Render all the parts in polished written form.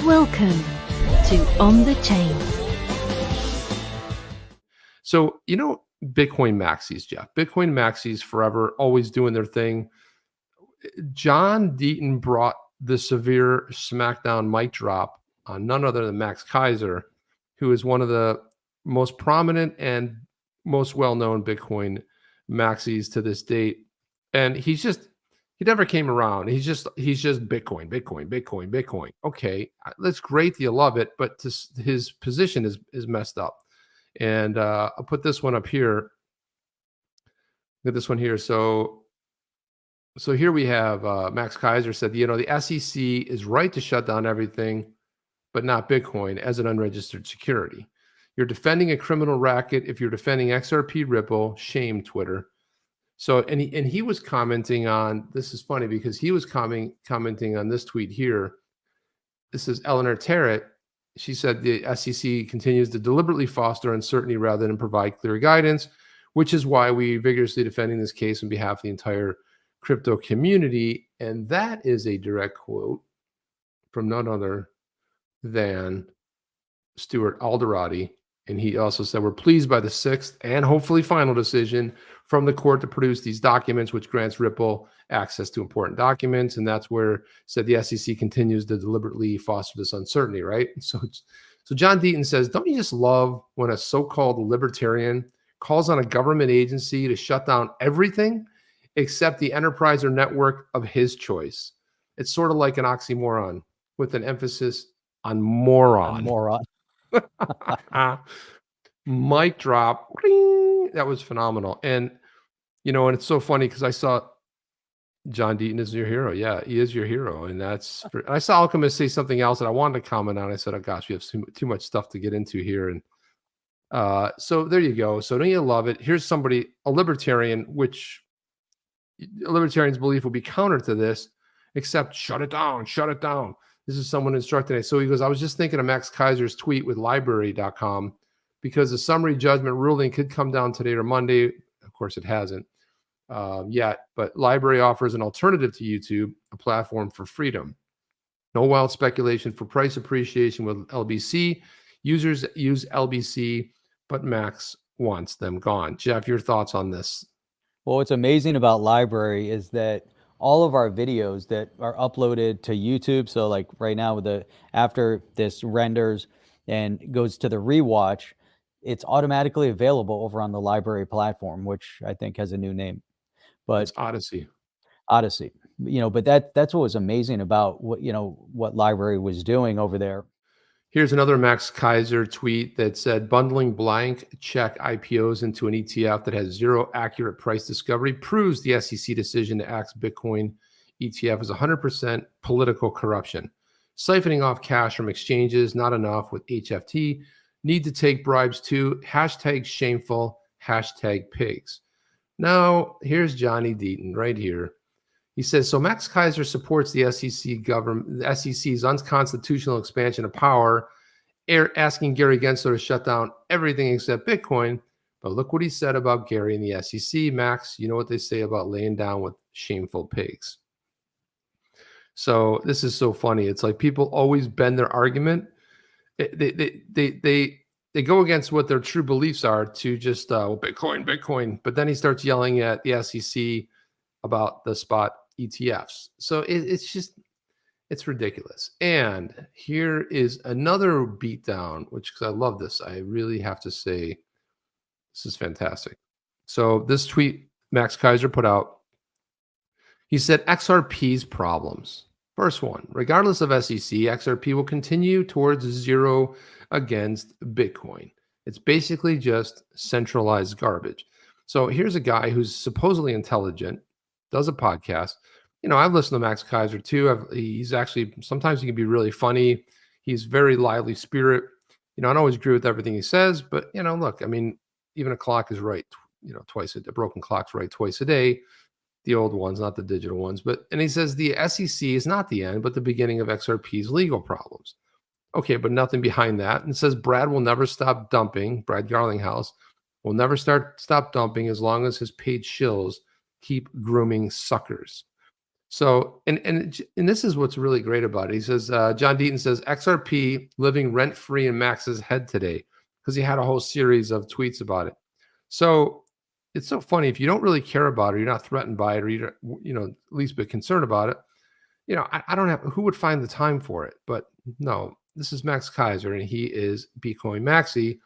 Welcome to On the Chain. So, Bitcoin maxis, Jeff. Bitcoin maxis forever, always doing their thing. John Deaton brought the severe smackdown mic drop on none other than Max Keiser, who is one of the most prominent and most well-known Bitcoin maxis to this date. And he never came around. He's just Bitcoin, Bitcoin, Bitcoin, Bitcoin. Okay, that's great. You love it, but his position is messed up. And I'll put this one up here. Look at this one here. So here we have Max Keiser said, the SEC is right to shut down everything, but not Bitcoin as an unregistered security. You're defending a criminal racket. If you're defending XRP Ripple, shame Twitter. So, and he was commenting on, this is funny because he was commenting on this tweet here. This is Eleanor Tarrant. She said the SEC continues to deliberately foster uncertainty rather than provide clear guidance, which is why we vigorously defending this case on behalf of the entire crypto community. And that is a direct quote from none other than Stuart Alderati. And he also said, we're pleased by the sixth and hopefully final decision from the court to produce these documents, which grants Ripple access to important documents. And that's where said the SEC continues to deliberately foster this uncertainty, right? So John Deaton says, don't you just love when a so-called libertarian calls on a government agency to shut down everything except the enterprise or network of his choice? It's sort of like an oxymoron with an emphasis on moron. Mic drop. Ring. That was phenomenal. And, and it's so funny because I saw John Deaton is your hero. Yeah, he is your hero. And I saw Alchemist say something else that I wanted to comment on. I said, oh gosh, we have too much stuff to get into here. And so there you go. So don't you love it? Here's somebody, a libertarian, which a libertarian's belief will be counter to this, except shut it down, shut it down. This is someone instructing it. So he goes, I was just thinking of Max Keiser's tweet with library.com because the summary judgment ruling could come down today or Monday. Of course, it hasn't yet, but Library offers an alternative to YouTube, a platform for freedom. No wild speculation for price appreciation with LBC. Users use LBC, but Max wants them gone. Jeff, your thoughts on this? Well, what's amazing about Library is that all of our videos that are uploaded to YouTube, so like right now after this renders and goes to the rewatch, it's automatically available over on the Library platform, which I think has a new name. But it's Odyssey. But that's what was amazing about what Library was doing over there. Here's another Max Keiser tweet that said, bundling blank check IPOs into an ETF that has zero accurate price discovery proves the SEC decision to axe Bitcoin ETF is 100% political corruption. Siphoning off cash from exchanges, not enough with HFT. Need to take bribes too. Hashtag shameful. Hashtag pigs. Now, here's Johnny Deaton right here. He says, so Max Keiser supports the SEC's unconstitutional expansion of power, asking Gary Gensler to shut down everything except Bitcoin. But look what he said about Gary and the SEC. Max, you know what they say about laying down with shameful pigs. So this is so funny. It's like people always bend their argument. They go against what their true beliefs are to just Bitcoin. But then he starts yelling at the SEC about the spot ETFs. So it's ridiculous. And here is another beatdown, because I love this. I really have to say, this is fantastic. So this tweet Max Keiser put out, he said XRP's problems. First one, regardless of SEC, XRP will continue towards zero against Bitcoin. It's basically just centralized garbage. So here's a guy who's supposedly intelligent, does a podcast. I've listened to Max Keiser too. He's actually, sometimes he can be really funny. He's very lively spirit. I don't always agree with everything he says, but look, I mean, even a clock is right, twice a day. A broken clock's right twice a day. The old ones, not the digital ones. And he says the SEC is not the end, but the beginning of XRP's legal problems. Okay, but nothing behind that. And it says Brad will never stop dumping. Brad Garlinghouse will never stop dumping as long as his paid shills keep grooming suckers. So, and this is what's really great about it. He says, John Deaton says, XRP living rent free in Max's head today, because he had a whole series of tweets about it. So it's so funny. If you don't really care about it, you're not threatened by it, or you're, at least a bit concerned about it. I don't have, who would find the time for it? But no, this is Max Keiser, and he is Bitcoin Maxi.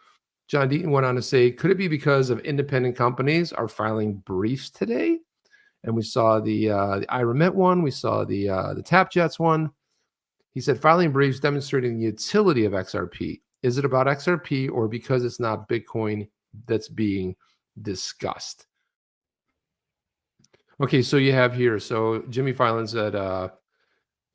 John Deaton went on to say, could it be because of independent companies are filing briefs today? And we saw the iRemit one. We saw the TapJets one. He said, filing briefs demonstrating the utility of XRP. Is it about XRP or because it's not Bitcoin that's being discussed? Okay, so you have here. So Jimmy Filan said,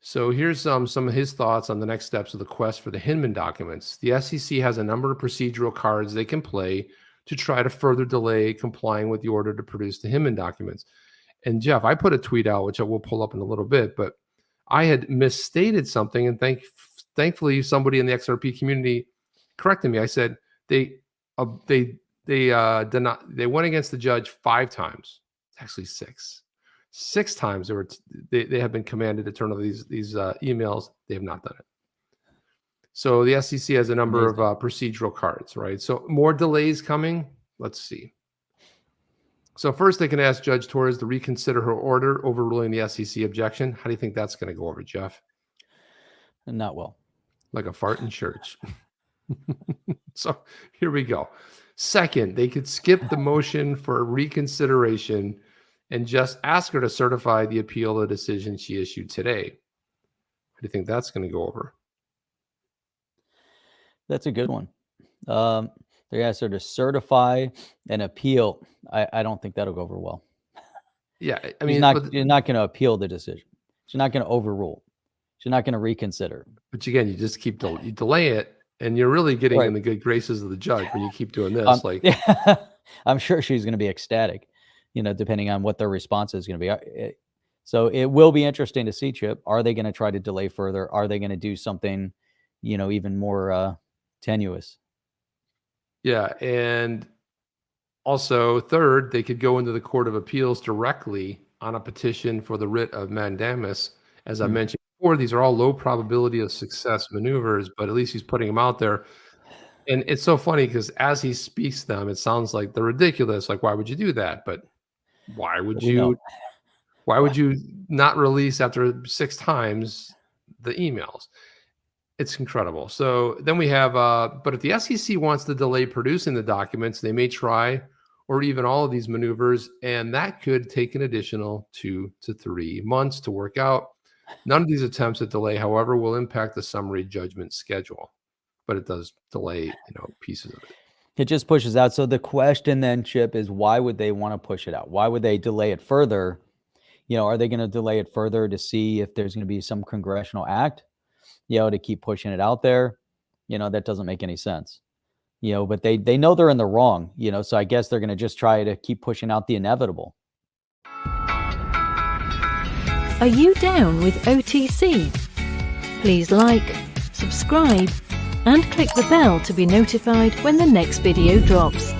so here's some of his thoughts on the next steps of the quest for the Hinman documents. The SEC has a number of procedural cards they can play to try to further delay complying with the order to produce the Hinman documents. And Jeff, I put a tweet out, which I will pull up in a little bit, but I had misstated something, and thankfully somebody in the XRP community corrected me. I said they went against the judge 5 times. It's actually 6. 6 times they have been commanded to turn over these emails. They have not done it. So the SEC has a number of procedural cards, right? So more delays coming. Let's see. So first, they can ask Judge Torres to reconsider her order overruling the SEC objection. How do you think that's going to go over, Jeff? Not well. Like a fart in church. So here we go. Second, they could skip the motion for reconsideration and just ask her to certify the appeal of the decision she issued today. How do you think that's going to go over? That's a good one. They asked her to certify an appeal. I don't think that'll go over well. Yeah, I mean, you're not going to appeal the decision. She's not going to overrule. She's not going to reconsider. But again, you just keep you delay it, and you're really getting in the good graces of the judge when you keep doing this. I'm sure she's going to be ecstatic, depending on what their response is going to be. So it will be interesting to see, Chip. Are they going to try to delay further? Are they going to do something, even more tenuous? Yeah, and also third, they could go into the Court of Appeals directly on a petition for the writ of mandamus. As I mentioned before, these are all low probability of success maneuvers, but at least he's putting them out there. And it's so funny because as he speaks them, it sounds like they're ridiculous. Like, why would you do that? But why would you not release after 6 times the emails? It's incredible. So then we have, but if the SEC wants to delay producing the documents, they may try, or even all of these maneuvers, and that could take an additional 2 to 3 months to work out. None of these attempts at delay, however, will impact the summary judgment schedule, but it does delay, pieces of it. It just pushes out. So the question then, Chip, is why would they want to push it out? Why would they delay it further? Are they going to delay it further to see if there's going to be some congressional act? To keep pushing it out there, that doesn't make any sense, but they know they're in the wrong, so I guess they're going to just try to keep pushing out the inevitable. Are you down with OTC? Please like, subscribe, and click the bell to be notified when the next video drops.